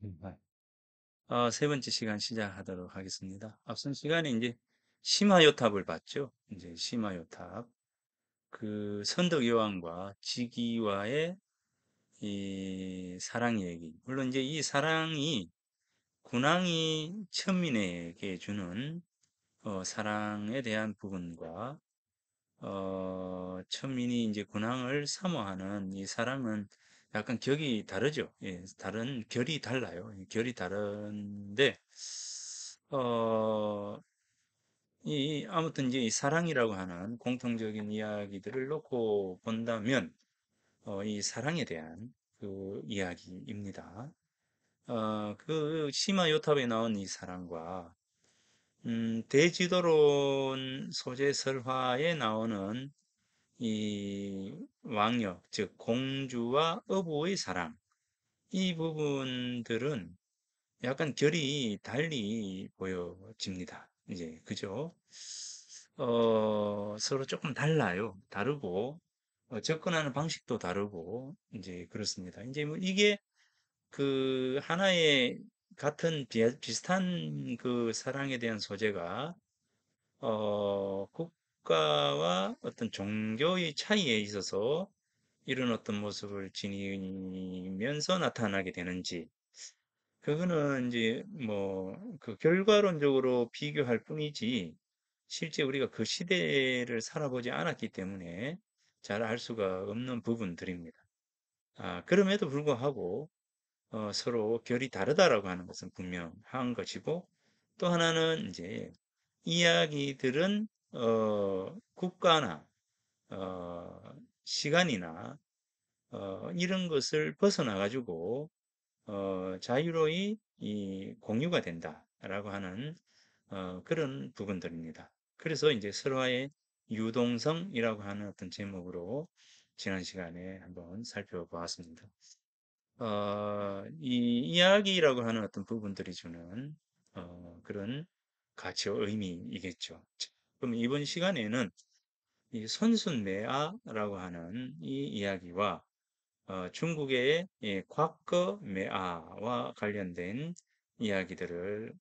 네. 세 번째 시간 시작하도록 하겠습니다. 앞선 시간에 이제 심화요탑을 봤죠. 이제 심화요탑. 그 선덕 여왕과 지기와의 이 사랑 얘기. 물론 이제 이 사랑이 군왕이 천민에게 주는 사랑에 대한 부분과 천민이 이제 군왕을 사모하는 이 사랑은 약간 격이 다르죠. 예, 다른 결이 달라요. 결이 다른데 어, 아무튼 이제 이 사랑이라고 하는 공통적인 이야기들을 놓고 본다면 이 사랑에 대한 그 이야기입니다. 그 심화 요탑에 나온 이 사랑과 대지도론 소재 설화에 나오는 이 왕역, 즉 공주와 어부의 사랑, 이 부분들은 약간 결이 달리 보여집니다. 이제 그죠? 서로 조금 달라요. 다르고 접근하는 방식도 다르고 이제 그렇습니다. 이제 뭐 이게 그 하나의 같은 비슷한 그 사랑에 대한 소재가 국가와 어떤 종교의 차이에 있어서 이런 어떤 모습을 지니면서 나타나게 되는지, 그거는 이제 뭐, 그 결과론적으로 비교할 뿐이지, 실제 우리가 그 시대를 살아보지 않았기 때문에 잘 알 수가 없는 부분들입니다. 그럼에도 불구하고, 서로 결이 다르다라고 하는 것은 분명한 것이고, 또 하나는 이제 이야기들은, 국가나, 시간이나, 이런 것을 벗어나가지고, 자유로이 이 공유가 된다라고 하는 그런 부분들입니다. 그래서 이제 설화의 유동성이라고 하는 어떤 제목으로 지난 시간에 한번 살펴보았습니다. 이 이야기라고 하는 어떤 부분들이 주는 그런 가치와 의미이겠죠. 그럼 이번 시간에는 이 선순매화라고 하는 이 이야기와 중국의 곽거매화와 관련된 이야기들을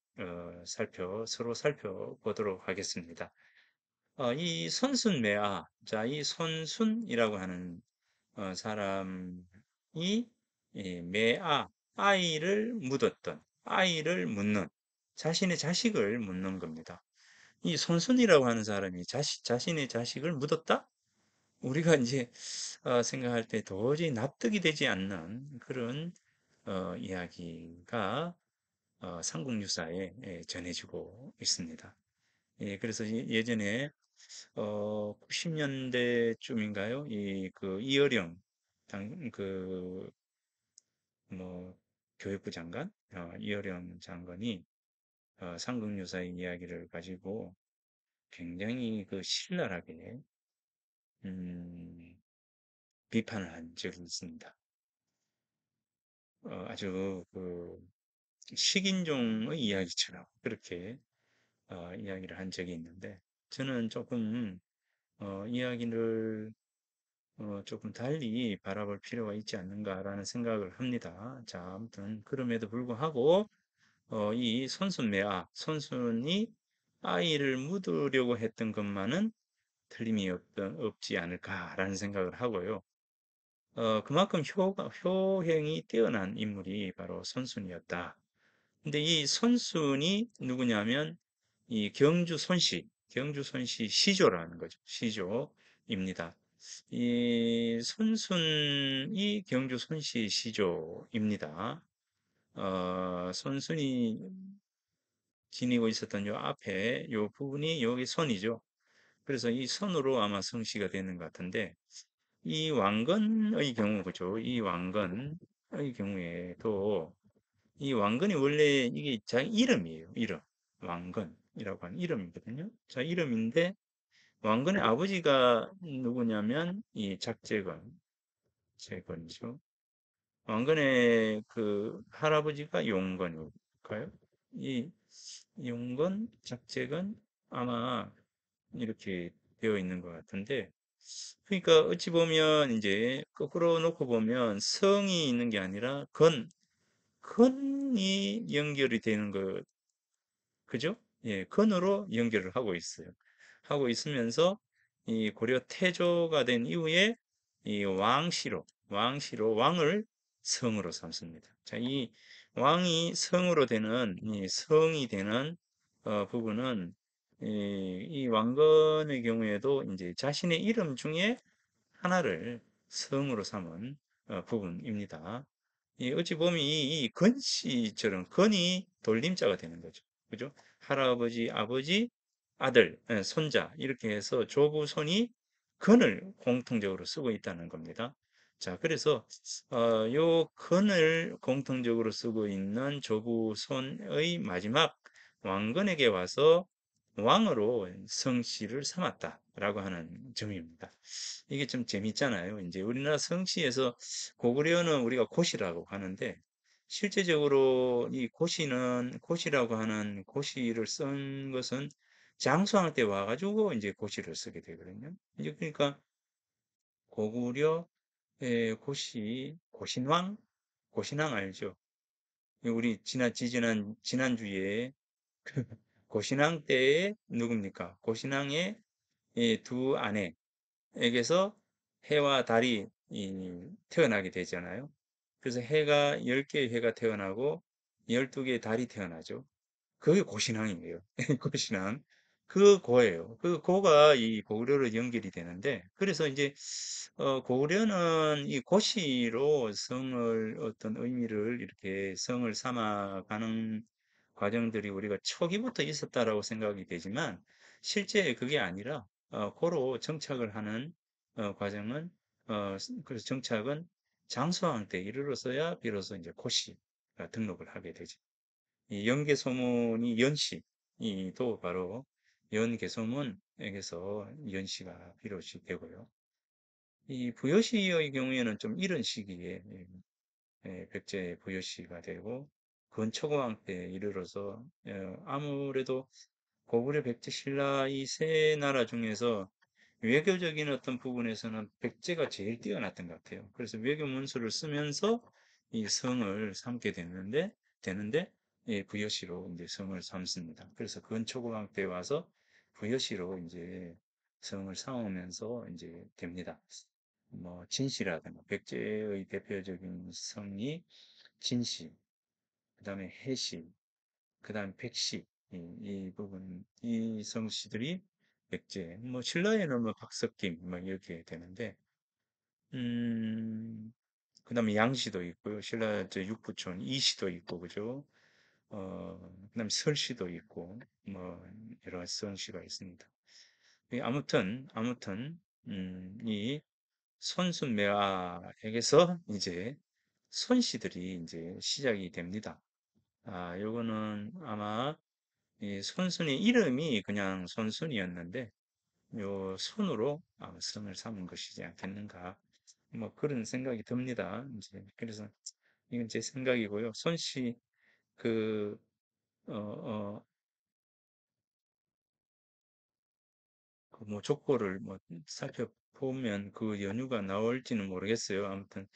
서로 살펴보도록 하겠습니다. 이 선순매화, 자, 이 선순이라고 하는 사람이 이 매아, 아이를 묻었던, 아이를 묻는, 자신의 자식을 묻는 겁니다. 이 손순이라고 하는 사람이 자신의 자식을 묻었다? 우리가 이제 생각할 때 도저히 납득이 되지 않는 그런 이야기가 삼국유사에 전해지고 있습니다. 예, 그래서 예전에 90년대쯤인가요? 그 이어령 그 뭐 교육부 장관 이어령 장관이 삼국유사의 이야기를 가지고 굉장히 그 신랄하게 음, 비판을 한 적이 있습니다. 아주 그 식인종의 이야기처럼 그렇게 이야기를 한 적이 있는데 저는 조금 이야기를 조금 달리 바라볼 필요가 있지 않는가라는 생각을 합니다. 자, 아무튼 그럼에도 불구하고 이 손순매아, 손순이 아이를 묻으려고 했던 것만은 틀림이 없지 않을까라는 생각을 하고요. 그만큼 효행이 뛰어난 인물이 바로 손순이었다. 근데 이 손순이 누구냐면 이 경주 손씨, 경주 손씨 시조라는 거죠. 시조입니다. 이 손순이 경주 손씨 시조입니다. 손순이 지니고 있었던 요 앞에 요 부분이 여기 손이죠. 그래서 이 손으로 아마 성씨가 되는 것 같은데 이 왕건의 경우 그죠? 이 왕건의 경우에도 이 왕건이 원래 이게 자기 이름이에요. 이름. 왕건이라고 하는 이름이거든요. 자, 이름인데 왕건의 아버지가 누구냐면 이 재건이죠. 왕건의 그 할아버지가 용건일까요? 이 용건, 작재건 아마 이렇게 되어 있는 것 같은데 그러니까 어찌 보면 이제 거꾸로 놓고 보면 성이 있는 게 아니라 근이 연결이 되는 거, 그죠? 예, 근으로 연결을 하고 있어요. 하고 있으면서 이 고려 태조가 된 이후에 이 왕시로 왕을 성으로 삼습니다. 자, 이 왕이 성으로 되는 이 성이 되는 부분은 이 왕건의 경우에도 이제 자신의 이름 중에 하나를 성으로 삼은 부분입니다. 어찌 보면 이 건씨처럼 건이 돌림자가 되는 거죠. 그죠? 할아버지, 아버지, 아들, 손자 이렇게 해서 조부, 손이 건을 공통적으로 쓰고 있다는 겁니다. 자, 그래서 요 건을 공통적으로 쓰고 있는 조부, 손의 마지막 왕건에게 와서 왕으로 성씨를 삼았다라고 하는 점입니다. 이게 좀 재밌잖아요. 이제 우리나라 성씨에서 고구려는 우리가 고시라고 하는데 실제적으로 이 고시라고 하는 고시를 쓴 것은 장수왕 때 와가지고 이제 고시를 쓰게 되거든요. 이제 그러니까 고구려의 고신왕 알죠? 우리 지난주에 고신왕 때에 누굽니까? 고신왕의 이두 아내에게서 해와 달이 태어나게 되잖아요. 그래서 해가 10개의 해가 태어나고 12개의 달이 태어나죠. 그게 고신앙이에요. 고신앙. 그 고예요. 그 고가 이 고구려로 연결이 되는데, 그래서 이제, 고구려는 이 고시로 성을, 어떤 의미를 이렇게 성을 삼아가는 과정들이 우리가 초기부터 있었다라고 생각이 되지만, 실제 그게 아니라, 고로 정착을 하는, 과정은, 그래서 정착은 장수왕 때 이르러서야 비로소 이제 고시가 등록을 하게 되죠. 이 연개소문이 연시도 바로 연개소문에게서 연시가 비롯이 되고요. 이 부여시의 경우에는 좀 이런 시기에 백제 부여시가 되고 건초고왕 때 이르러서 아무래도 고구려, 백제, 신라 이 세 나라 중에서 외교적인 어떤 부분에서는 백제가 제일 뛰어났던 것 같아요. 그래서 외교 문서를 쓰면서 이 성을 삼게 되는데 부여시로 이제 성을 삼습니다. 그래서 건초고왕 때 와서 부여시로 이제 성을 삼으면서 이제 됩니다. 뭐 진시라든가 백제의 대표적인 성이 진시, 그다음에 해시, 그다음 백시 이 부분 이 성씨들이 백제 뭐 신라에는 뭐 박석김 뭐 이렇게 되는데 그다음에 양시도 있고요. 신라 저 육부촌 이시도 있고 그죠? 그다음에 설시도 있고 뭐 여러 성씨가 있습니다. 아무튼 이 손순매화에게서 이제 손씨들이 이제 시작이 됩니다. 요거는 아마 이 손순이 이름이 그냥 손순이었는데 요 손으로 아마 성을 삼은 것이지 않겠는가 뭐 그런 생각이 듭니다. 이제 그래서 이건 제 생각이고요. 손씨 그 어, 어, 그뭐 족보를 뭐 살펴보면 그 연유가 나올지는 모르겠어요. 아무튼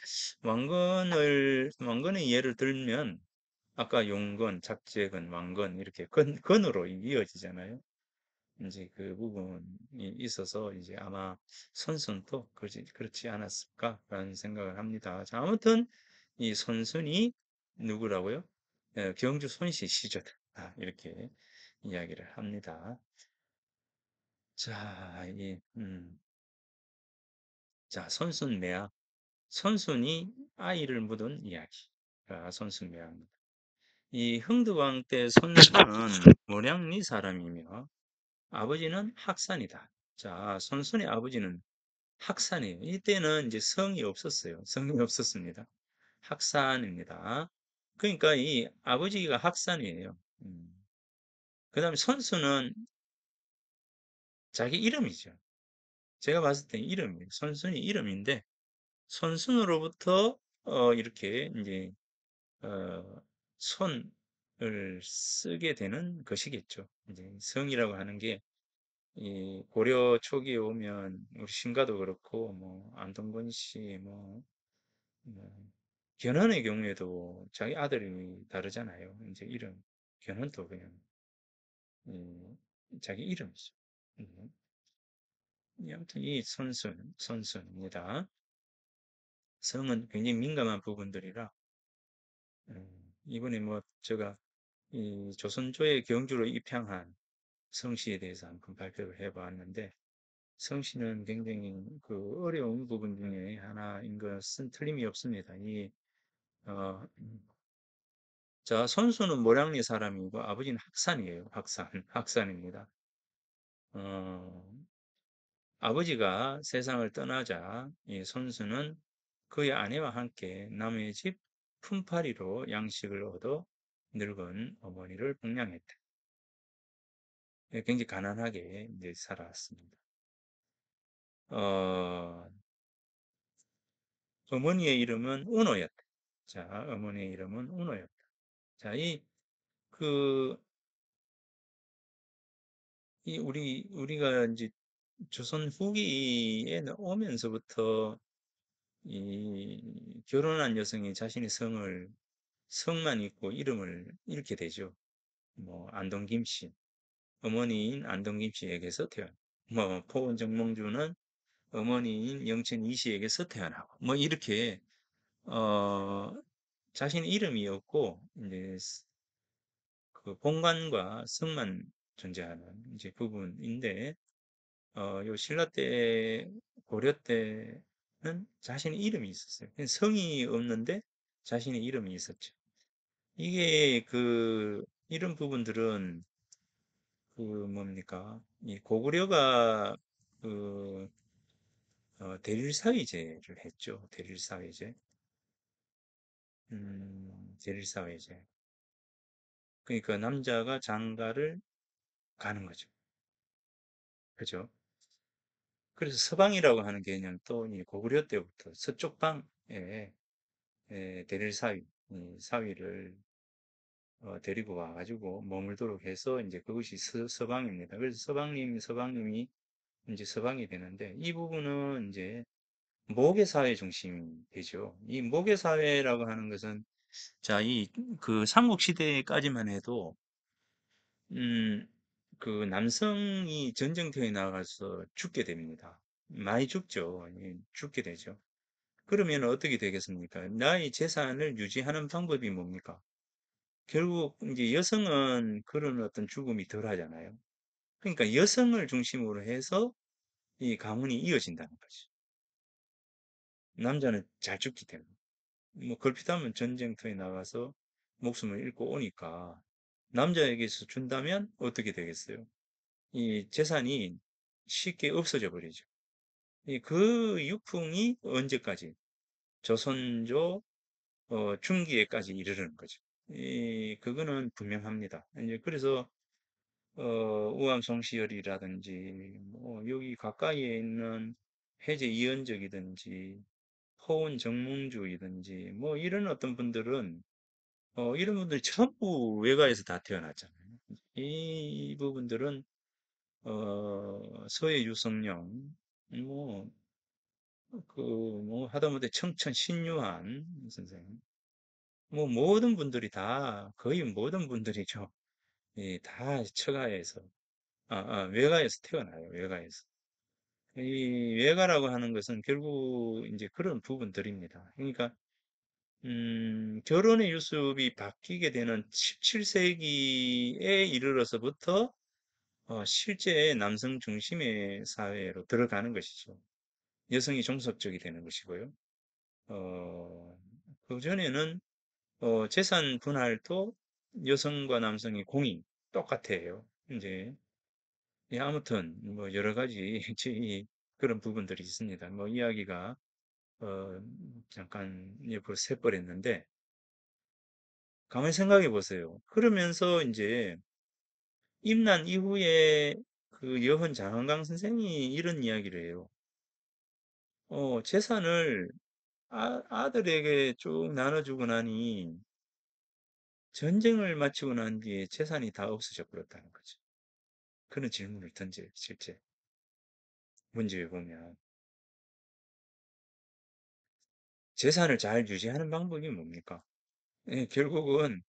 왕건의 예를 들면 아까 용건, 작제건, 왕건 이렇게 건으로 이어지잖아요. 이제 그 부분이 있어서 이제 아마 손순도 그렇지 않았을까라는 생각을 합니다. 자, 아무튼 이 손순이 누구라고요? 경주 손씨 시조다. 이렇게 이야기를 합니다. 자, 손순매화. 손순이 아이를 묻은 이야기가 손순매화입니다. 이 흥두광 때 손순은 모량리 사람이며 아버지는 학산이다. 자, 손순의 아버지는 학산이에요. 이때는 이제 성이 없었어요. 성이 없었습니다. 학산입니다. 그러니까 이 아버지가 학산이에요. 그 다음에 손수는 자기 이름이죠. 제가 봤을 때 이름이에요. 손순이 이름인데 손순으로부터 이렇게 이제 어, 손을 쓰게 되는 것이겠죠. 이제 성이라고 하는 게 이 고려 초기에 오면 우리 신가도 그렇고 뭐 안동건 씨, 뭐 견훤의 경우에도 자기 아들이 다르잖아요. 이제 이름, 견훤도 그냥, 음, 자기 이름이죠. 음, 아무튼 이 선순입니다. 성은 굉장히 민감한 부분들이라, 이번에 뭐 제가 이 조선조의 경주로 입향한 성씨에 대해서 한번 발표를 해봤는데, 성씨는 굉장히 그 어려운 부분 중에 하나인 것은 틀림이 없습니다. 어, 자, 선수는 모량리 사람이고 아버지는 학산이에요. 학산, 학산입니다. 어, 아버지가 세상을 떠나자 이 선수는 그의 아내와 함께 남의 집 품팔이로 양식을 얻어 늙은 어머니를 봉양했다. 예, 굉장히 가난하게 이제 살아왔습니다. 어, 어머니의 이름은 은호였다. 자, 어머니의 이름은 은호였다. 자, 그, 우리가 이제 조선 후기에 오면서부터 이 결혼한 여성이 자신의 성만 있고 이름을 잃게 되죠. 뭐, 안동김 씨, 어머니인 안동김 씨에게서 뭐, 포원 정몽주는 어머니인 영천 이 씨에게서 태어나고, 뭐, 이렇게, 어, 자신의 이름이 없고, 이제 그 본관과 성만 존재하는 이제 부분인데, 요 신라 때, 고려 때는 자신의 이름이 있었어요. 성이 없는데 자신의 이름이 있었죠. 이게 이런 부분들은 뭡니까? 이 고구려가 그, 대릴사위제를 했죠. 대릴사위제. 대릴사위제. 그러니까 남자가 장가를 가는 거죠. 그죠? 그래서 서방이라고 하는 개념도 이 고구려 때부터 서쪽 방에 대릴사위, 이 사위를 데리고 와가지고 머물도록 해서 이제 그것이 서방입니다. 그래서 서방님이 이제 서방이 되는데 이 부분은 이제 모계사회 중심이 되죠. 이 모계사회라고 하는 것은 자, 그 삼국시대까지만 해도 음, 그 남성이 전쟁터에 나가서 죽게 됩니다. 많이 죽죠. 예, 죽게 되죠. 그러면 어떻게 되겠습니까? 나의 재산을 유지하는 방법이 뭡니까? 결국 이제 여성은 그런 어떤 죽음이 덜 하잖아요. 그러니까 여성을 중심으로 해서 이 가문이 이어진다는 거죠. 남자는 잘 죽기 때문에. 뭐 걸핏하면 전쟁터에 나가서 목숨을 잃고 오니까 남자에게서 준다면 어떻게 되겠어요? 이 재산이 쉽게 없어져 버리죠. 그 유풍이 언제까지? 조선조 중기에까지 이르르는 거죠. 그거는 분명합니다. 이제 그래서 우암송시열이라든지 뭐 여기 가까이에 있는 해제 이연적이든지 포원 정몽주이든지 뭐 이런 어떤 분들은 이런 분들이 전부 외가에서 다 태어났잖아요. 이 부분들은 서해 유성룡 뭐 뭐 하다못해 청천 신유한 선생님 뭐 모든 분들이 다 거의 모든 분들이죠. 예, 다 처가에서 외가에서 태어나요. 외가에서. 이 외가라고 하는 것은 결국 이제 그런 부분들입니다. 그러니까 결혼의 유습이 바뀌게 되는 17세기에 이르러서부터 실제 남성 중심의 사회로 들어가는 것이죠. 여성이 종속적이 되는 것이고요. 어, 그전에는 재산 분할도 여성과 남성이 공이 똑같아요. 이제 예, 아무튼 뭐 여러 가지 그런 부분들이 있습니다. 뭐 이야기가 어, 잠깐 옆으로 새버렸는데 가만히 생각해 보세요. 그러면서 이제 임난 이후에 그 여흔 장한강 선생이 이런 이야기를 해요. 재산을 아들에게 쭉 나눠주고 나니 전쟁을 마치고 난 뒤에 재산이 다 없어져 버렸다는 거죠. 그런 질문을 던져요, 실제. 문제에 보면. 재산을 잘 유지하는 방법이 뭡니까? 예, 결국은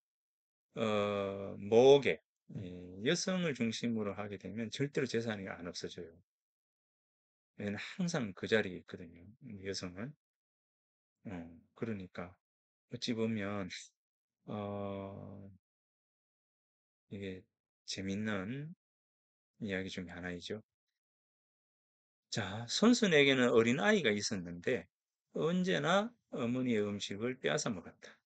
모계, 여성을 중심으로 하게 되면 절대로 재산이 안 없어져요. 얘는 항상 그 자리에 있거든요. 여성은. 그러니까 어찌 보면 어, 이게 재밌는 이야기 중에 하나이죠. 자, 손순에게는 어린 아이가 있었는데 언제나 어머니의 음식을 빼앗아 먹었다.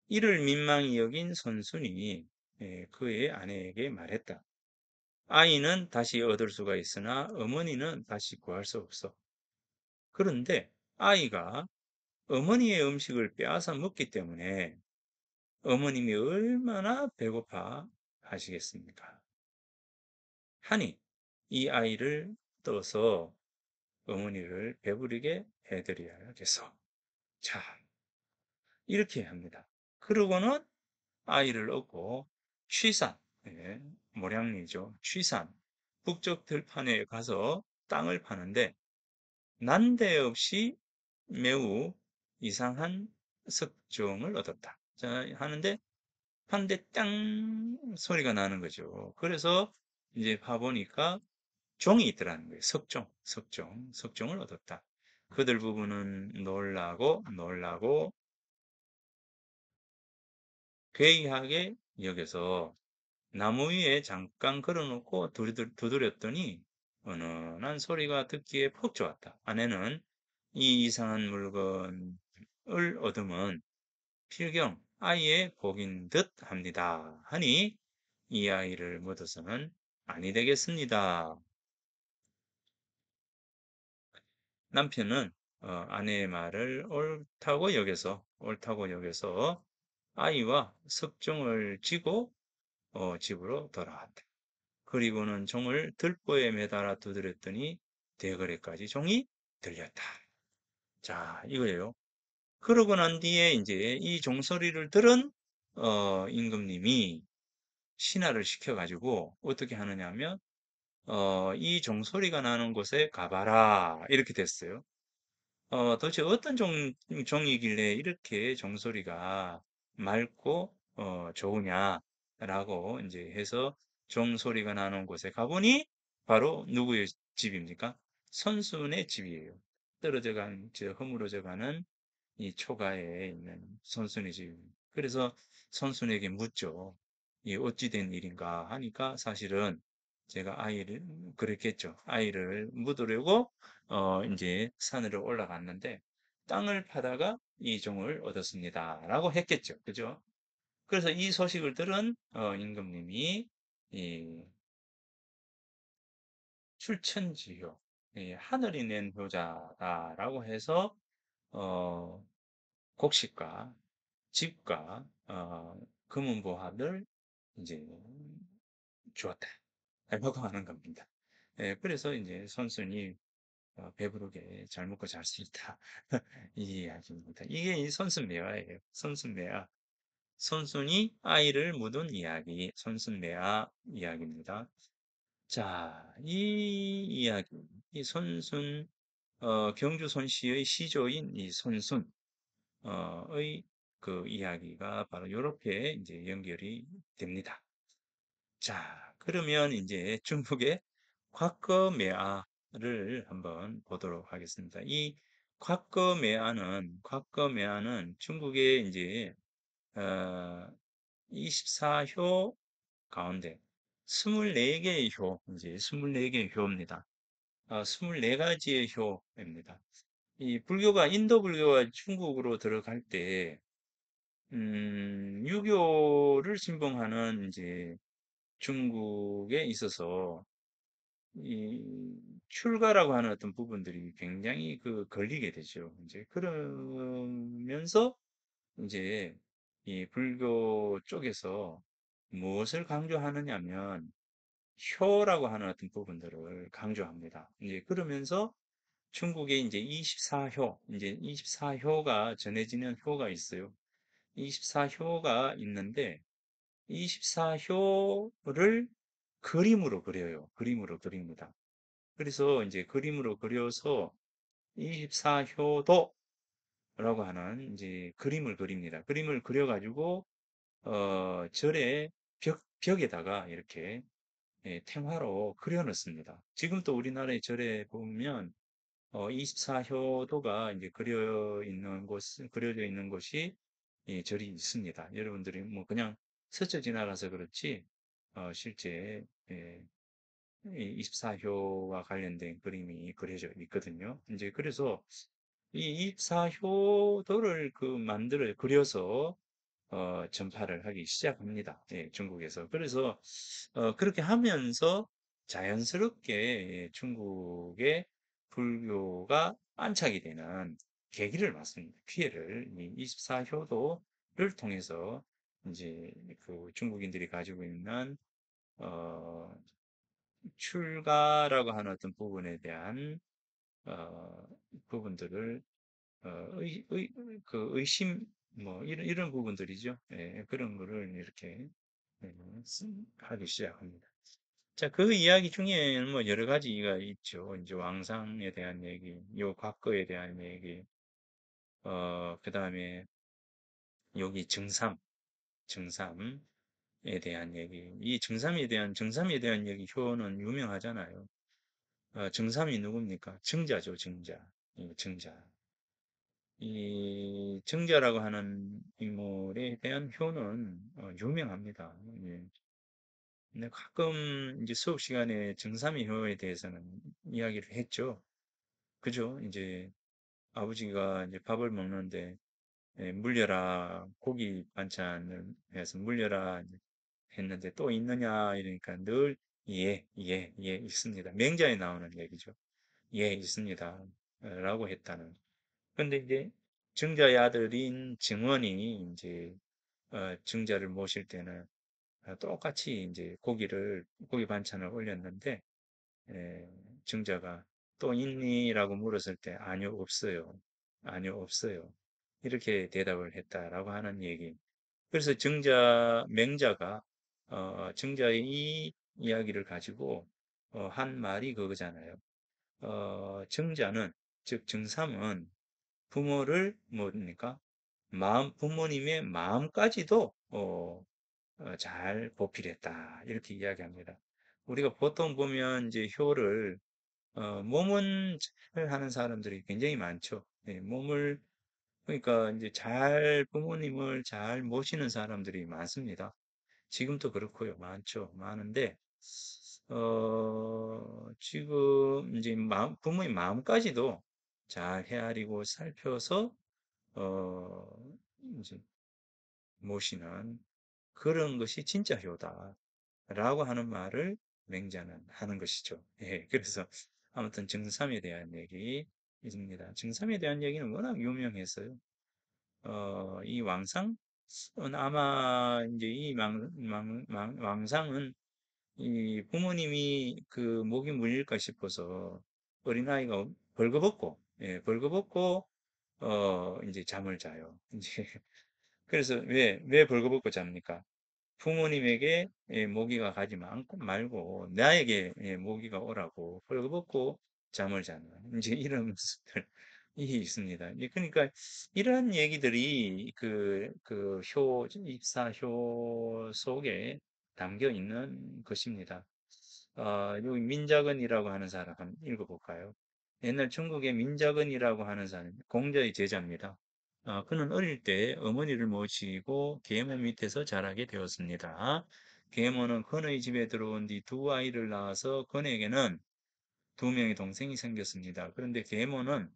이를 민망히 여긴 손순이 그의 아내에게 말했다. 아이는 다시 얻을 수가 있으나 어머니는 다시 구할 수 없어. 그런데 아이가 어머니의 음식을 빼앗아 먹기 때문에 어머님이 얼마나 배고파 하시겠습니까? 하니 이 아이를 떠서 어머니를 배부르게 해드려야겠어. 자, 이렇게 합니다. 그러고는 아이를 얻고 취산, 예, 모량리죠. 취산, 북쪽 들판에 가서 땅을 파는데 난데없이 매우 이상한 석종을 얻었다. 자, 하는데 한대 땅 소리가 나는 거죠. 그래서 이제 봐보니까 종이 있더라는 거예요. 석종을 얻었다. 그들 부부는 놀라고 괴이하게 여겨서 나무 위에 잠깐 걸어놓고 두드렸더니 은은한 소리가 듣기에 퍽 좋았다. 아내는 이 이상한 물건을 얻으면 필경 아이의 복인 듯 합니다. 하니 이 아이를 묻어서는 아니 되겠습니다. 남편은 아내의 말을 옳다고 여겨서 아이와 석종을 쥐고 집으로 돌아왔다. 그리고는 종을 들보에 매달아 두드렸더니 대거래까지 종이 들렸다. 자, 이거예요. 그러고 난 뒤에 이제 이 종소리를 들은 임금님이 신하를 시켜가지고 어떻게 하느냐 하면 이 종소리가 나는 곳에 가봐라 이렇게 됐어요. 도대체 어떤 종이길래 이렇게 종소리가 맑고 좋으냐라고 이제 해서 종소리가 나는 곳에 가보니 바로 누구의 집입니까? 선순의 집이에요. 허물어져 가는 이 초가에 있는 선순의 집입니다. 그래서 선순에게 묻죠. 이 어찌 된 일인가 하니까 사실은 제가 아이를 그랬겠죠. 아이를 묻으려고 이제 산으로 올라갔는데 땅을 파다가 이 종을 얻었습니다라고 했겠죠. 그죠? 그래서 이 소식을 들은 임금님이 이 출천지효, 하늘이 낸 효자다라고 해서 어, 곡식과 집과 금은보화를 이제 주었다. 라고 하는 겁니다. 그래서 이제 선순이 배부르게 잘 먹고 잘 수 있다. 이 이야기입니다. 이게 이 선순매화예요. 선순매화. 선순이 아이를 묻은 이야기, 선순매화 이야기입니다. 자, 이 이야기, 이 선순, 경주 손씨의 시조인 이 손순, 의 그 이야기가 바로 이렇게 이제 연결이 됩니다. 자, 그러면 이제 중국의 夸꺼매아를 한번 보도록 하겠습니다. 이 夸꺼매아는 중국의 이제 24효 가운데 24개의 효, 이제 24개의 효입니다. 24가지의 효입니다. 이 불교가 인도 불교가 중국으로 들어갈 때 유교를 신봉하는 이제 중국에 있어서 이 출가라고 하는 어떤 부분들이 굉장히 걸리게 되죠. 이제 그러면서 이제 이 불교 쪽에서 무엇을 강조하느냐면 효라고 하는 어떤 부분들을 강조합니다. 이제 그러면서 중국에 이제 24효가 전해지는 효가 있어요. 24효가 있는데 24효를 그림으로 그려요. 그림으로 그립니다. 그래서 이제 그림으로 그려서 24효도 라고 하는 이제 그림을 그립니다. 그림을 그려가지고 절의 벽에다가 이렇게 탱화로 그려놓습니다. 지금 또 우리나라의 절에 보면 24효도가 이제 그려져 있는 곳이 절이 있습니다. 여러분들이 뭐 그냥 스쳐 지나가서 그렇지 실제 24효와 관련된 그림이 그려져 있거든요. 이제 그래서 이 24효도를 그려서 전파를 하기 시작합니다. 예, 중국에서. 그래서 그렇게 하면서 자연스럽게 중국의 불교가 안착이 되는 계기를 맞습니다. 기회를 이 24효도를 통해서 이제 그 중국인들이 가지고 있는 어, 출가라고 하는 어떤 부분에 대한 어, 부분들을 의심, 뭐, 이런 부분들이죠. 예, 그런 거를 이렇게 예, 하기 시작합니다. 자, 그 이야기 중에는 뭐 여러 가지가 있죠. 이제 왕상에 대한 얘기, 요 과거에 대한 얘기, 그 다음에 여기 증삼에 대한 얘기. 이 증삼에 대한 얘기 효는 유명하잖아요. 증삼이 누굽니까? 증자죠, 증자. 이 증자. 이 증자라고 하는 인물에 대한 효는 유명합니다. 예. 근데 가끔 이제 수업 시간에 증삼의 효에 대해서는 이야기를 했죠. 그죠? 이제 아버지가 이제 밥을 먹는데 물려라 고기 반찬을 해서 물려라 했는데 또 있느냐 이러니까 늘 예, 있습니다. 맹자에 나오는 얘기죠. 예, 있습니다. 라고 했다는. 근데 이제 증자의 아들인 증원이 이제 증자를 모실 때는 똑같이 이제 고기 반찬을 올렸는데 에, 증자가 또 있니?라고 물었을 때 아니요, 없어요. 아니요, 없어요. 이렇게 대답을 했다라고 하는 얘기. 그래서 맹자가 증자의 이 이야기를 가지고 한 말이 그거잖아요. 증자는 즉 증삼은 부모를 뭡니까? 부모님의 마음까지도 잘 보필했다. 이렇게 이야기합니다. 우리가 보통 보면 이제 효를 몸은 잘 하는 사람들이 굉장히 많죠. 예, 그러니까 이제 부모님을 잘 모시는 사람들이 많습니다. 지금도 그렇고요. 많죠. 많은데, 지금 이제 부모의 마음까지도 잘 헤아리고 살펴서 어, 이제 모시는 그런 것이 진짜 효다라고 하는 말을 맹자는 하는 것이죠. 예, 그래서 아무튼 증삼에 대한 얘기입니다. 증삼에 대한 얘기는 워낙 유명했어요. 이 왕상은 아마 이제 왕상은 이 부모님이 그 목이 물릴까 싶어서 어린아이가 벌거벗고, 벌거벗고, 이제 잠을 자요. 이제 그래서 왜 벌거벗고 잡니까? 부모님에게 모기가 가지 말고 나에게 모기가 오라고 벌거벗고 잠을 자는 이제 이런 모습들이 있습니다. 그러니까 이런 얘기들이 입사효 속에 담겨 있는 것입니다. 여기 민자근이라고 하는 사람 한번 읽어볼까요? 옛날 중국의 민자근이라고 하는 사람, 공자의 제자입니다. 그는 어릴 때 어머니를 모시고 계모 밑에서 자라게 되었습니다. 계모는 건의 집에 들어온 뒤 두 아이를 낳아서 건에게는 두 명의 동생이 생겼습니다. 그런데 계모는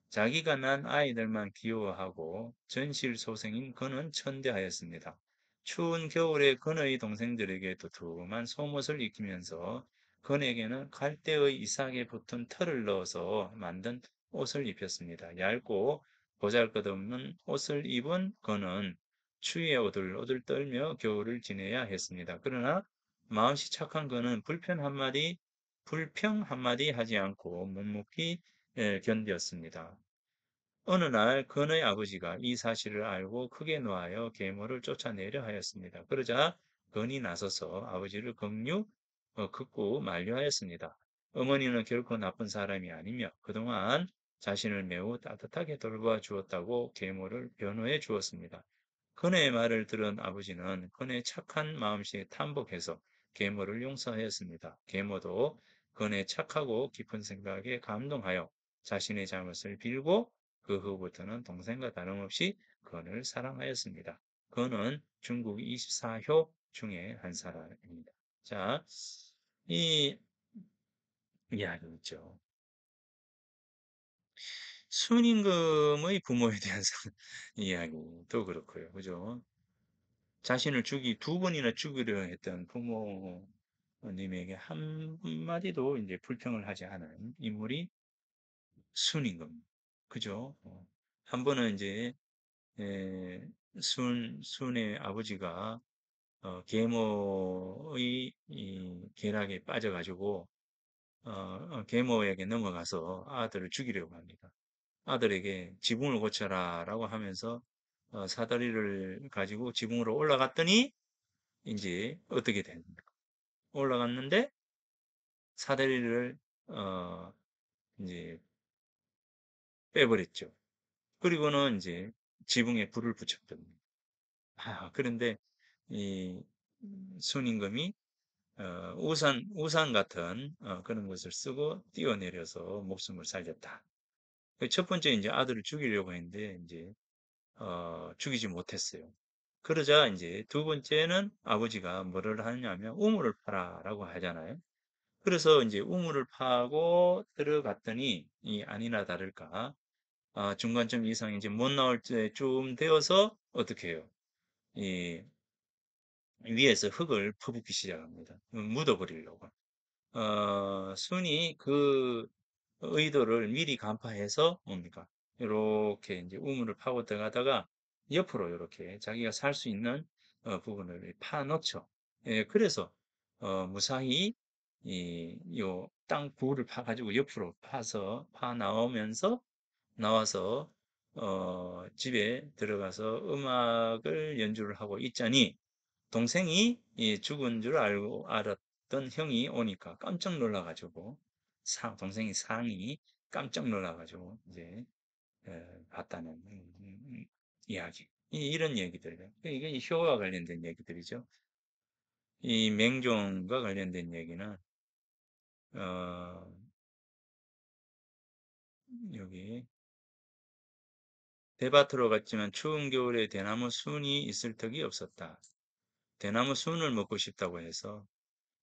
자기가 낳은 아이들만 귀여워하고 전실소생인 건은 천대하였습니다. 추운 겨울에 건의 동생들에게 두툼한 속옷을 입히면서 건에게는 갈대의 이삭에 붙은 털을 넣어서 만든 옷을 입혔습니다. 얇고 보잘것없는 옷을 입은 건은 추위에 오들오들 떨며 겨울을 지내야 했습니다. 그러나 마음씨 착한 건은 불평 한마디 하지 않고 묵묵히 견뎠습니다. 어느 날 건의 아버지가 이 사실을 알고 크게 노하여 계모를 쫓아내려 하였습니다. 그러자 건이 나서서 아버지를 극구 만류하였습니다. 어머니는 결코 나쁜 사람이 아니며 그동안 자신을 매우 따뜻하게 돌봐주었다고 계모를 변호해 주었습니다. 그네의 말을 들은 아버지는 그네의 착한 마음씨에 탐복해서 계모를 용서하였습니다. 계모도 그네의 착하고 깊은 생각에 감동하여 자신의 잘못을 빌고 그 후부터는 동생과 다름없이 그를 사랑하였습니다. 그는 중국 24효 중에 한 사람입니다. 자, 이 이야기 있죠. 순임금의 부모에 대한 이야기도 그렇고요. 그죠? 자신을 두 번이나 죽이려 했던 부모님에게 한마디도 이제 불평을 하지 않은 인물이 순임금. 그죠? 한 번은 이제, 에, 순의 아버지가, 계모의 이 계략에 빠져가지고, 계모에게 넘어가서 아들을 죽이려고 합니다. 아들에게 지붕을 고쳐라 라고 하면서 사다리를 가지고 지붕으로 올라갔더니 이제 어떻게 됩니까? 올라갔는데 사다리를 어, 이제 빼버렸죠. 그리고는 이제 지붕에 불을 붙였거든요. 그런데 이 순임금이 우산 같은 그런 것을 쓰고 뛰어내려서 목숨을 살렸다. 첫 번째 이제 아들을 죽이려고 했는데 이제 죽이지 못했어요. 그러자 이제 두 번째는 아버지가 뭐를 하냐면 우물을 파라라고 하잖아요. 그래서 이제 우물을 파고 들어갔더니 이 아니나 다를까 중간쯤 이상 이제 못 나올 때쯤 되어서 어떻게 해요? 이 위에서 흙을 퍼붓기 시작합니다. 묻어버리려고. 순이 그 의도를 미리 간파해서 뭡니까? 이렇게 이제 우물을 파고 들어가다가 옆으로 이렇게 자기가 살 수 있는 부분을 파 놓죠. 예, 그래서 무사히 요 땅 부를 파 가지고 옆으로 파 나오면서 나와서 집에 들어가서 음악을 연주를 하고 있자니 동생이 죽은 줄 알았던 형이 오니까 깜짝 놀라가지고 동생이 상이 깜짝 놀라가지고 이제 봤다는 이야기. 이런 얘기들. 이게 이 효와 관련된 얘기들이죠. 이 맹종과 관련된 얘기는 어, 여기 대밭으로 갔지만 추운 겨울에 대나무 순이 있을 턱이 없었다. 대나무 순을 먹고 싶다고 해서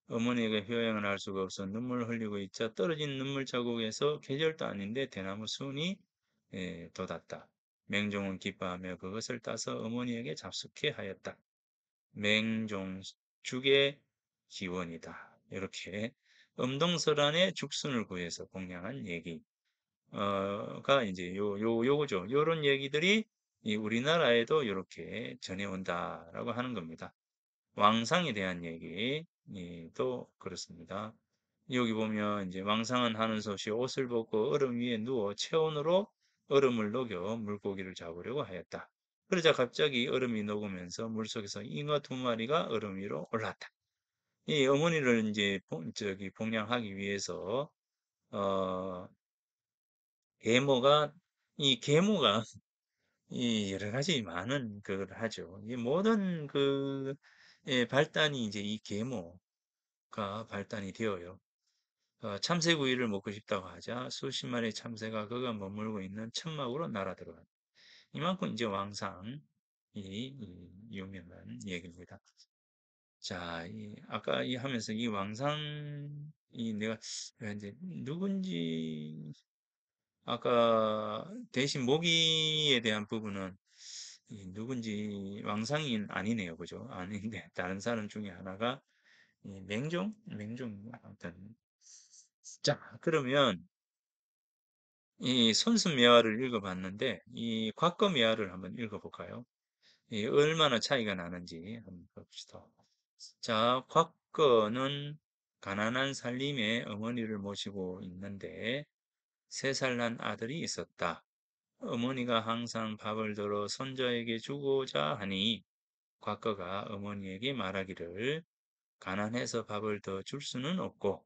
어머니에게 효행을 할 수가 없어 눈물을 흘리고 있자 떨어진 눈물 자국에서 계절도 아닌데 대나무 순이 돋았다. 맹종은 기뻐하며 그것을 따서 어머니에게 잡수케 하였다. 맹종죽의 기원이다. 이렇게 엄동설안의 죽순을 구해서 공양한 얘기. 가 이제 요거죠. 요런 얘기들이 이 우리나라에도 이렇게 전해온다라고 하는 겁니다. 왕상에 대한 얘기도 그렇습니다. 여기 보면 이제 왕상은 하는 솥이 옷을 벗고 얼음 위에 누워 체온으로 얼음을 녹여 물고기를 잡으려고 하였다. 그러자 갑자기 얼음이 녹으면서 물속에서 잉어 두 마리가 얼음 위로 올랐다. 이 어머니를 이제 저기 봉양하기 위해서 어 계모가 이 계모가 이 여러 가지 많은 그걸 하죠. 이 모든 그 발단이 이제 이 계모가 발단이 되어요. 참새구이를 먹고 싶다고 하자 수십 마리의 참새가 그가 머물고 있는 천막으로 날아들어간다. 이만큼 이제 왕상이 유명한 얘기입니다. 자, 아까 하면서 이 왕상이 내가 이제 누군지 아까 대신 모기에 대한 부분은 누군지 왕상인 아니네요. 그죠? 아닌데 다른 사람 중에 하나가 이 맹종 아무튼 자 그러면 이 선순매화를 읽어봤는데 이 곽거매화를 한번 읽어볼까요? 이 얼마나 차이가 나는지 한번 봅시다. 자, 곽거는 가난한 살림에 어머니를 모시고 있는데 3살 난 아들이 있었다. 어머니가 항상 밥을 덜어 손자에게 주고자 하니 곽거가 어머니에게 말하기를 가난해서 밥을 더 줄 수는 없고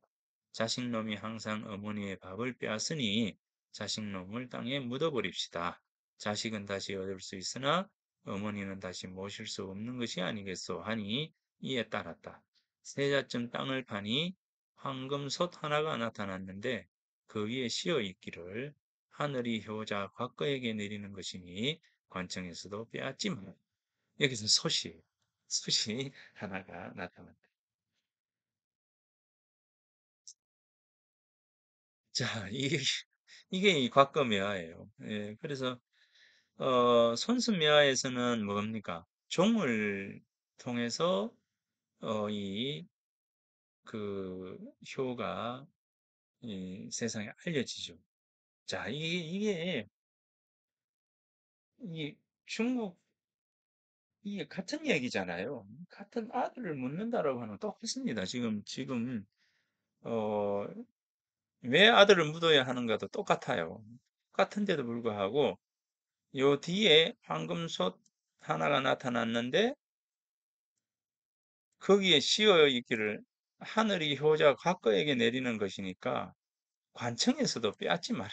자식놈이 항상 어머니의 밥을 빼앗으니 자식 놈을 땅에 묻어버립시다. 자식은 다시 얻을 수 있으나 어머니는 다시 모실 수 없는 것이 아니겠소 하니 이에 따랐다. 세자쯤 땅을 파니 황금솥 하나가 나타났는데 그 위에 씌어 있기를 하늘이 효자 곽거에게 내리는 것이니 관청에서도 빼앗지 마. 여기서 솥이 하나가 나타났다. 자, 이게 이 곽거묘화예요. 예, 그래서 손수묘화에서는 뭡니까? 종을 통해서 이 그 효가 이 세상에 알려지죠. 자, 이게 중국 이게 같은 얘기잖아요. 같은 아들을 묻는다라고 하는 거 똑같습니다. 지금 어, 왜 아들을 묻어야 하는가도 똑같아요. 똑같은데도 불구하고 요 뒤에 황금솥 하나가 나타났는데 거기에 씌어 있기를 하늘이 효자 각거에게 내리는 것이니까 관청에서도 빼앗지 마라.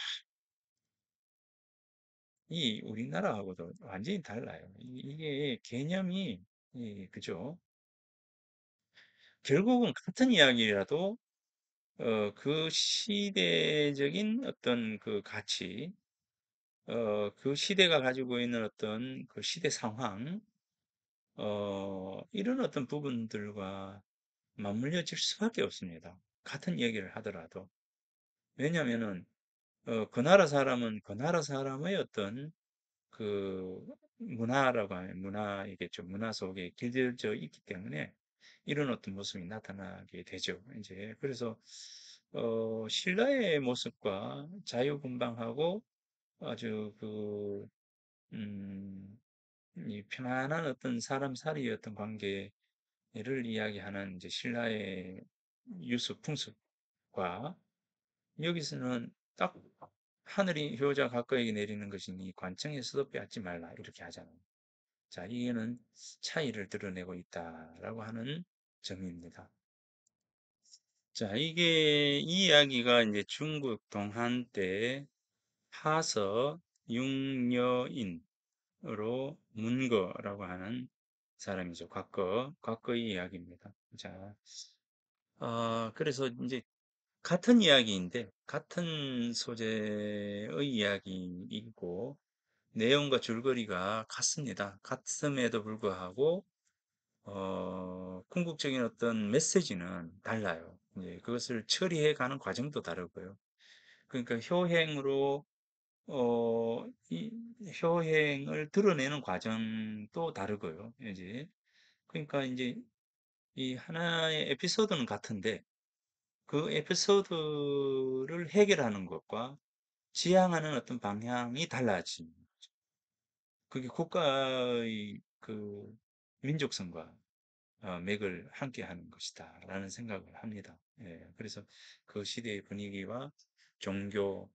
이 우리나라하고도 완전히 달라요. 이게 개념이 그죠? 결국은 같은 이야기라도 그 시대적인 어떤 그 가치, 그 시대가 가지고 있는 어떤 그 시대 상황, 이런 어떤 부분들과 맞물려질 수밖에 없습니다. 같은 얘기를 하더라도. 왜냐면은, 그 나라 사람은 그 나라 사람의 어떤 그 문화라고 하면 문화이겠죠. 문화 속에 길들여져 있기 때문에 이런 어떤 모습이 나타나게 되죠. 이제 그래서 신라의 모습과 자유분방하고 아주 음, 이 편안한 어떤 사람 사이의 어떤 관계를 이야기하는 이제 신라의 유수 풍습과 여기서는 딱 하늘이 효자 가까이 내리는 것이니 관청에서도 빼앗지 말라 이렇게 하잖아요. 자, 이게는 차이를 드러내고 있다라고 하는 점입니다. 자, 이 이야기가 이제 중국 동한 때 하서 융여인으로 문거라고 하는 사람이죠. 곽거의 이야기입니다. 자, 그래서 이제 같은 이야기인데, 같은 소재의 이야기이고, 내용과 줄거리가 같습니다. 같음에도 불구하고, 궁극적인 어떤 메시지는 달라요. 이제 그것을 처리해 가는 과정도 다르고요. 그러니까 이 효행을 드러내는 과정도 다르고요. 이제, 그러니까 이제 이 하나의 에피소드는 같은데, 그 에피소드를 해결하는 것과 지향하는 어떤 방향이 달라진 거죠. 그게 국가의 그 민족성과 맥을 함께 하는 것이다 라는 생각을 합니다. 예, 그래서 그 시대의 분위기와 종교,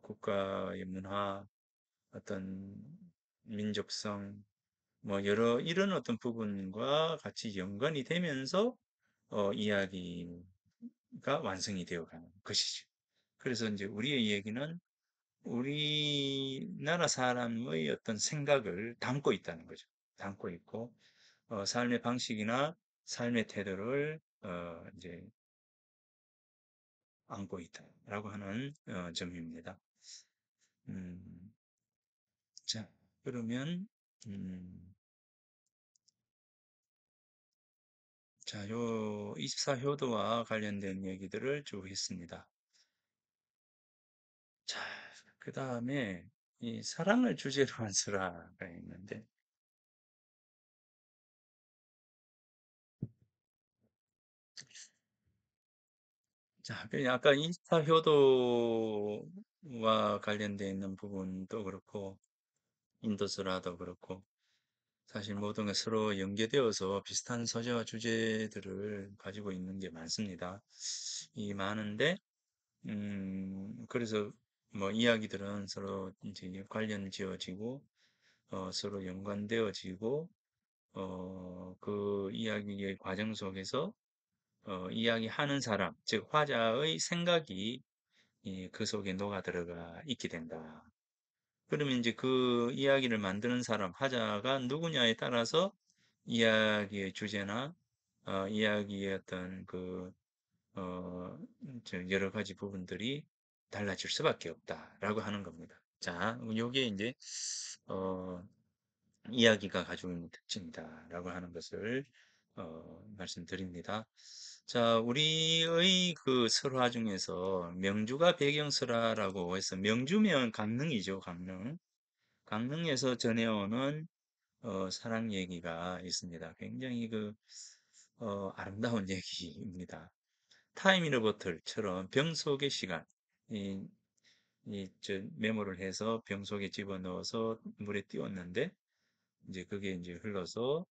국가의 문화, 어떤 민족성, 뭐 여러 이런 어떤 부분과 같이 연관이 되면서 이야기가 완성이 되어가는 것이죠. 그래서 이제 우리의 얘기는 우리나라 사람의 어떤 생각을 담고 있다는 거죠. 담고 있고, 삶의 방식이나 삶의 태도를, 이제 안고 있다라고 하는, 점입니다. 음, 자, 그러면, 음, 자, 요 24효도와 관련된 얘기들을 쭉 했습니다. 자, 그 다음에 이 사랑을 주제로 한 슬화가 있는데, 자, 그 아까 인스타효도와 관련되어 있는 부분도 그렇고, 인도설화도 그렇고, 사실 모든 게 서로 연계되어서 비슷한 소재와 주제들을 가지고 있는 게 많습니다. 이 많은데, 그래서 뭐 이야기들은 서로 이제 관련 지어지고, 서로 연관되어지고, 그 이야기의 과정 속에서, 이야기하는 사람, 즉, 화자의 생각이 그 속에 녹아 들어가 있게 된다. 그러면 이제 그 이야기를 만드는 사람, 화자가 누구냐에 따라서 이야기의 주제나 이야기의 어떤 어, 여러 가지 부분들이 달라질 수밖에 없다라고 하는 겁니다. 자, 요게 이제 어, 이야기가 가지고 있는 특징이다라고 하는 것을 말씀드립니다. 자, 우리의 그 설화 중에서 명주가 배경설화라고 해서 명주면 강릉이죠, 강릉. 강릉에서 전해오는 사랑 얘기가 있습니다. 굉장히 아름다운 얘기입니다. 타임 이너 보틀처럼 병 속의 시간, 이, 메모를 해서 병 속에 집어넣어서 물에 띄웠는데, 이제 그게 이제 흘러서,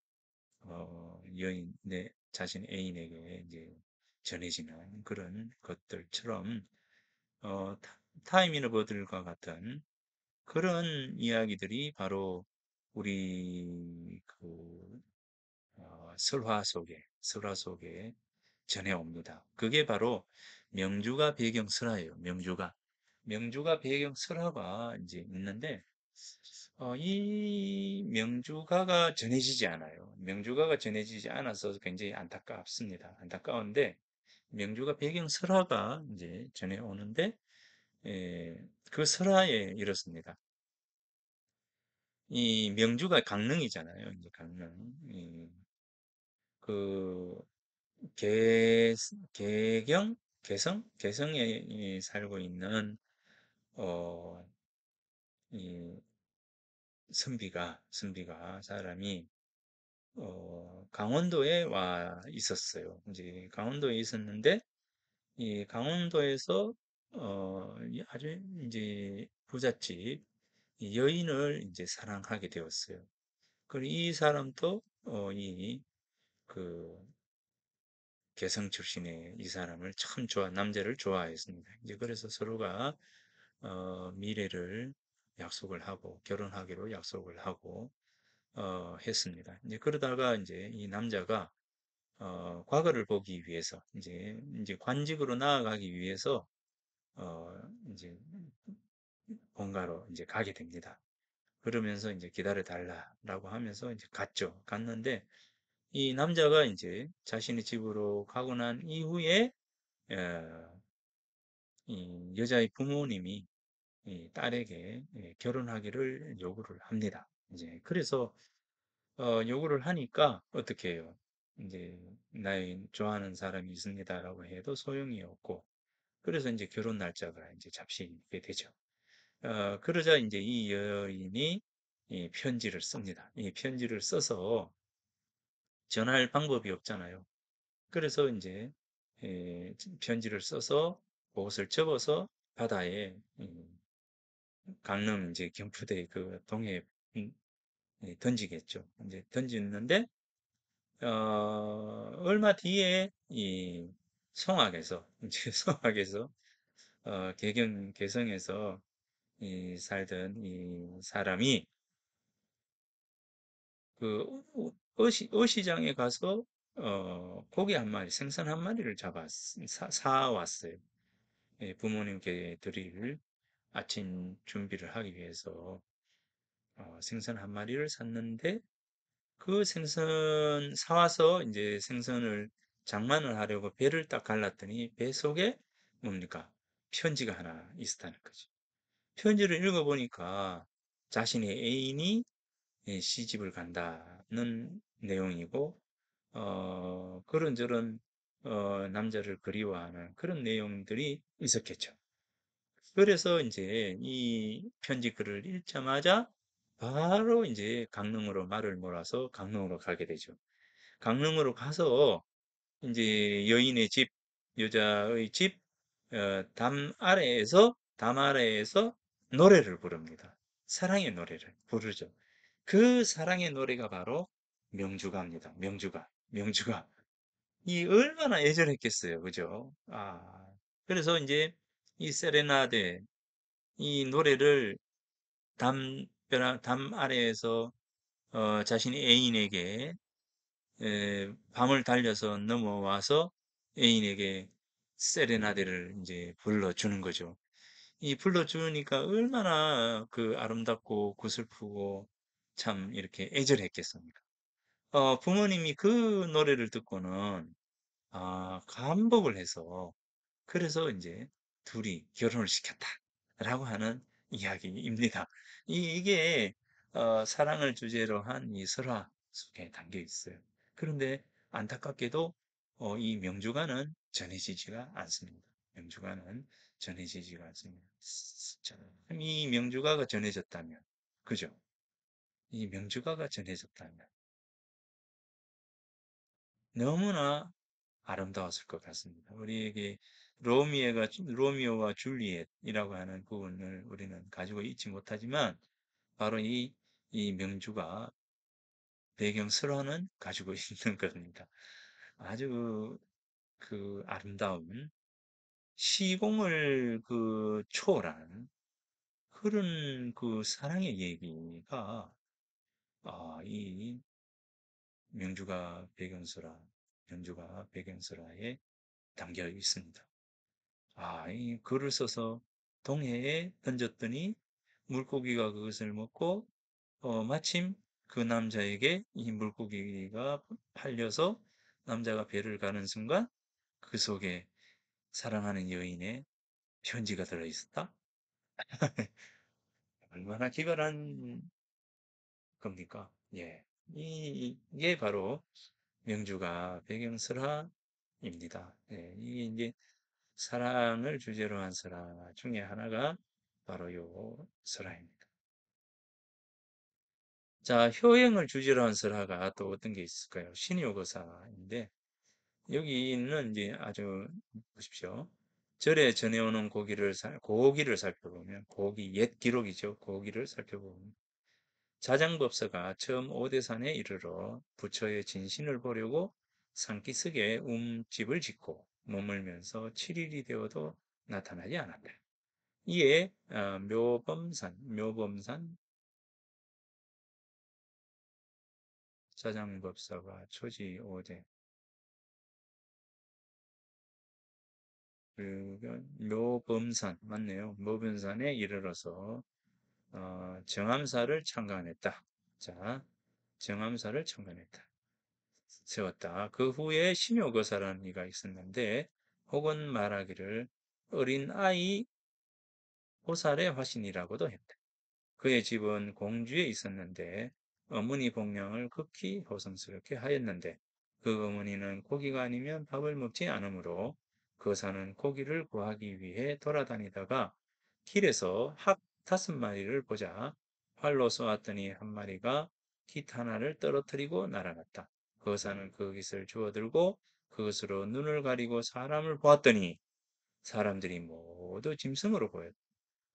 자신 애인에게 이제 전해지는 그런 것들처럼, 타임 이너 보틀과 같은 그런 이야기들이 바로 우리 설화 속에 전해옵니다. 그게 바로 명주가 배경 설화예요. 명주가 배경 설화가 이제 있는데 이 명주가가 전해지지 않아요. 명주가가 전해지지 않아서 굉장히 안타깝습니다. 안타까운데 명주가 배경 설화가 이제 전해오는데 예, 그 설화에 이렇습니다. 이 명주가 강릉이잖아요. 이제 강릉. 그 개, 개경, 개성에 살고 있는 어, 이 선비가 사람이 강원도에 와 있었어요. 이제 강원도에 있었는데 이 강원도에서 아주 이제 부잣집 여인을 이제 사랑하게 되었어요. 그리고 이 사람도 그 개성 출신의 이 사람을 참 남자를 좋아했습니다. 이제 그래서 서로가 미래를 약속을 하고 결혼하기로 약속을 하고 했습니다. 이제 그러다가 이제 이 남자가 과거를 보기 위해서 이제 관직으로 나아가기 위해서 어, 이제 본가로 이제 가게 됩니다. 그러면서 이제 기다려 달라라고 하면서 이제 갔죠. 갔는데 이 남자가 이제 자신의 집으로 가고 난 이후에 이 여자의 부모님이 이 딸에게 결혼하기를 요구를 합니다. 이제 그래서 요구를 하니까 어떻게 해요? 이제 나의 좋아하는 사람이 있습니다라고 해도 소용이 없고 그래서 이제 결혼 날짜가 이제 잡히게 되죠. 그러자 이제 이 여인이 이 편지를 씁니다. 이 편지를 써서 전할 방법이 없잖아요. 그래서 이제 편지를 써서 그것을 접어서 바다에 강릉 이제 경포대 그 동해 음, 던지겠죠. 이제 던지는데 얼마 뒤에 이 성악에서 이제 성악에서 개성에서 이 살던 이 사람이 그 어시장에 가서 고기 한 마리, 생선 한 마리를 사왔어요. 부모님께 드릴 아침 준비를 하기 위해서 생선 한 마리를 샀는데 그 생선 사와서 이제 생선을 장만을 하려고 배를 딱 갈랐더니 배 속에 뭡니까? 편지가 하나 있었다는 거죠. 편지를 읽어보니까 자신의 애인이 시집을 간다는 내용이고, 그런저런 남자를 그리워하는 그런 내용들이 있었겠죠. 그래서 이제 이 편지 글을 읽자마자 바로 이제 강릉으로 말을 몰아서 강릉으로 가게 되죠. 강릉으로 가서 이제 여인의 집, 여자의 집, 담 아래에서 노래를 부릅니다. 사랑의 노래를 부르죠. 그 사랑의 노래가 바로 명주가입니다. 명주가. 이 얼마나 애절했겠어요. 그죠? 그래서 이제 이 세레나데, 이 노래를 담 아래에서 자신의 애인에게 밤을 달려서 넘어와서 애인에게 세레나데를 이제 불러주는 거죠. 이 불러주니까 얼마나 그 아름답고 구슬프고 참 이렇게 애절했겠습니까? 부모님이 그 노래를 듣고는 감복을 해서 그래서 이제 둘이 결혼을 시켰다라고 하는 이야기입니다. 이게 사랑을 주제로 한 이 설화 속에 담겨 있어요. 그런데 안타깝게도 이 명주가는 전해지지가 않습니다. 명주가는 전해지지가 않습니다. 자, 이 명주가가 전해졌다면, 그죠? 이 명주가가 전해졌다면 너무나 아름다웠을 것 같습니다. 우리에게 로미오와 줄리엣이라고 하는 부분을 우리는 가지고 있지 못하지만 바로 이 명주가 배경 설화는 가지고 있는 겁니다. 아주 그 아름다운 시공을 그 초월한 그런 그 사랑의 얘기가 이 명주가 배경설화, 명주가 배경설화에 담겨 있습니다. 이 글을 써서 동해에 던졌더니 물고기가 그것을 먹고 마침 그 남자에게 이 물고기가 팔려서 남자가 배를 가는 순간 그 속에 사랑하는 여인의 편지가 들어있었다? 얼마나 기발한 겁니까? 예. 이게 바로 명주가 배경설화입니다. 예. 이게 이제 사랑을 주제로 한 설화 중에 하나가 바로 요 설화입니다. 자, 효행을 주제로 한 설화가 또 어떤 게 있을까요? 신요거사인데 여기는 이제 아주 보십시오. 절에 전해오는 고기를 살펴보면 옛 기록이죠. 고기를 살펴보면 자장법사가 처음 오대산에 이르러 부처의 진신을 보려고 산기슭에 움집을 짓고 머물면서 7일이 되어도 나타나지 않았다. 이에 묘범산 자장법사가 초지오대 그리고 묘범산 맞네요. 묘범산에 이르러서 정암사를 창간했다. 자, 정암사를 창간했다. 세웠다. 그 후에 신효거사라는 이가 있었는데 혹은 말하기를 어린 아이 호살의 화신이라고도 했다. 그의 집은 공주에 있었는데 어머니 복량을 극히 호성스럽게 하였는데 그 어머니는 고기가 아니면 밥을 먹지 않으므로 거사는 고기를 구하기 위해 돌아다니다가 길에서 학 5마리를 보자 활로 쏘았더니 한 마리가 깃 하나를 떨어뜨리고 날아갔다. 거사는 그 깃을 주워들고 그것으로 눈을 가리고 사람을 보았더니 사람들이 모두 짐승으로 보였다.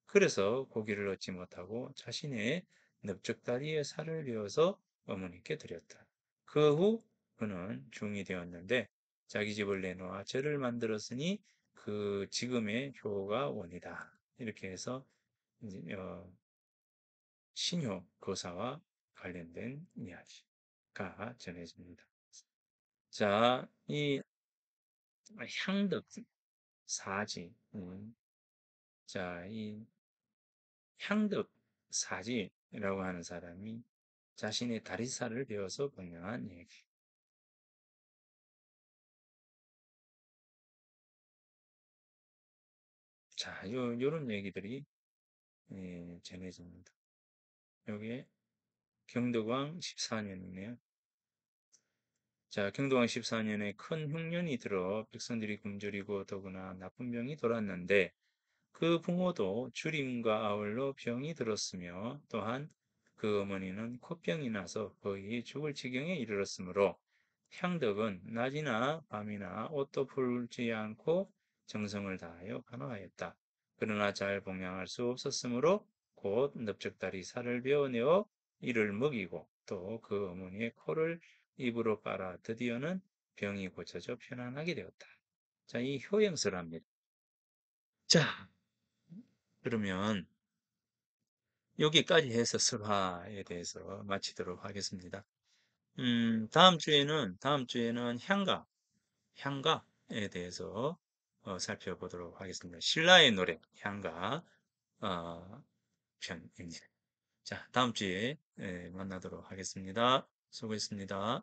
그래서 고기를 얻지 못하고 자신의 넓적다리에 살을 베어서 어머니께 드렸다. 그 후 그는 중이 되었는데 자기 집을 내놓아 절을 만들었으니 그 지금의 효가 원이다. 이렇게 해서 신효 거사와 관련된 이야기가 전해집니다. 자, 이 향덕 사지. 자, 이 향덕 사지라고 하는 사람이 자신의 다리살을 베어서 번영한 얘기. 자, 요런 얘기들이 전해집니다. 요게 경덕왕 14년이네요. 자, 경덕왕 14년에 큰 흉년이 들어 백성들이 굶주리고 더구나 나쁜 병이 돌았는데 그 부모도 주림과 아울러 병이 들었으며 또한 그 어머니는 코병이 나서 거의 죽을 지경에 이르렀으므로 향덕은 낮이나 밤이나 옷도 풀지 않고 정성을 다하여 간호하였다. 그러나 잘 봉양할 수 없었으므로 곧 넓적다리 살을 베어내어 이를 먹이고 또 그 어머니의 코를 입으로 빨아 드디어는 병이 고쳐져 편안하게 되었다. 자, 이 효행설합니다. 자, 그러면 여기까지 해서 설화에 대해서 마치도록 하겠습니다. 다음 주에는 향가에 대해서 살펴보도록 하겠습니다. 신라의 노래 향가 어, 편입니다. 자, 다음 주에 만나도록 하겠습니다. 수고했습니다.